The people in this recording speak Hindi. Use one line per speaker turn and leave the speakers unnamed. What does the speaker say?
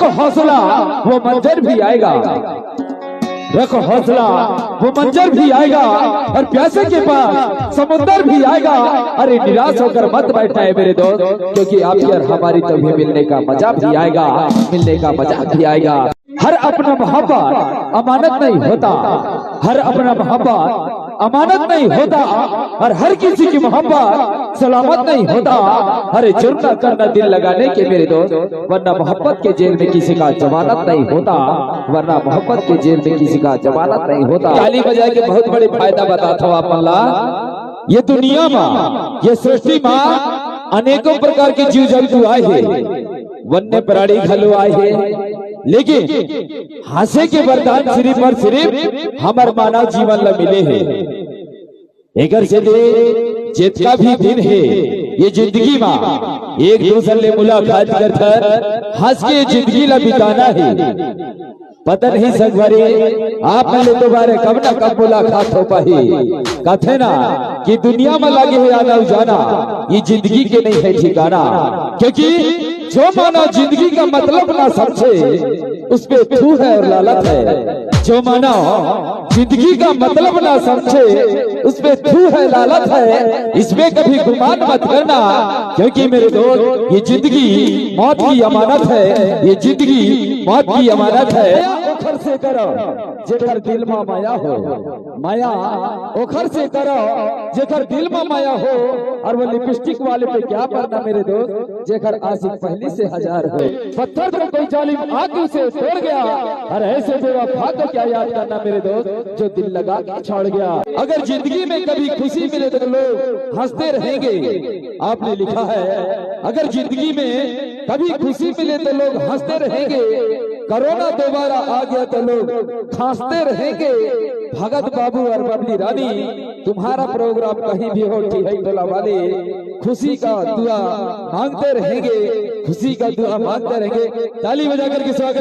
रखो हौसला वो मंजर भी आएगा, रखो हौसला वो मंजर भी आएगा, और प्यासे के पास समुंदर भी आएगा। अरे निराश होकर मत बैठना है मेरे दोस्त, क्योंकि आपकी और हमारी तभी मिलने का मजा भी आएगा, मिलने का मजा भी आएगा। हर अपना मोहब्बत अमानत नहीं होता, हर अपना मोहब्बत अमानत नहीं होता, और हर किसी की मोहब्बत सलामत नहीं होता। अरे जुर्म न करना दिल लगाने के मेरे दोस्त, वरना मोहब्बत के जेल में किसी का जमानत नहीं होता, वरना मोहब्बत के जेल में किसी का जमानत नहीं होता। ताली बजा के बहुत बड़े फायदा बताता हूँ आप अल्लाह। ये दुनिया में, ये सृष्टि में अनेकों प्रकार के जीव जंतु आए हैं, वन्य प्राणी घलो आए हैं, लेकिन हंसे के वरदान सिर्फ और सिर्फ हमार मानव जीवन ला मिले हैं। एकर से जितना भी दिन है ये जिंदगी में एक दूसरे ले मुलाकात कर हंस के जिंदगी ला बिताना है। पता नहीं संगवारी आप ले दोबारा कब ना कब मुलाकात हो पाही। कहते ना कि दुनिया में लगे है आना जाना, ये जिंदगी के नहीं है ठिकाना। क्योंकि जो माना जिंदगी का मतलब ना समझे उस पे थू है और लालच है। जो माना जिंदगी का मतलब ना समझे उस पे थू है लालच है। इसमें कभी गुमान मत करना, क्योंकि मेरे दोस्त ये जिंदगी मौत की अमानत है, ये जिंदगी मौत की अमानत है। ओखर से करो जेकर दिल में माया हो, माया ओखर से करो जेकर दिल में माया हो। और वो लिपस्टिक वाले पे क्या करना मेरे दोस्त, जेकर आशिक पहले से हजार हो। पत्थर को कोई जालिम आग से तोड़ गया, और ऐसे बेवफा को क्या याद करना मेरे दोस्त, जो दिल लगा के छोड़ गया। अगर जिंदगी में कभी खुशी मिले तो लोग हंसते रहेंगे। आपने लिखा है अगर जिंदगी में कभी खुशी मिले तो लोग हंसते रहेंगे, कोरोना दोबारा आ गया तो लोग खांसते रहेंगे। भगत बाबू और बबली रानी तुम्हारा प्रोग्राम कहीं भी हो टोला वाले खुशी का दुआ मांगते रहेंगे, खुशी का दुआ मांगते रहेंगे। ताली बजा करके स्वागत।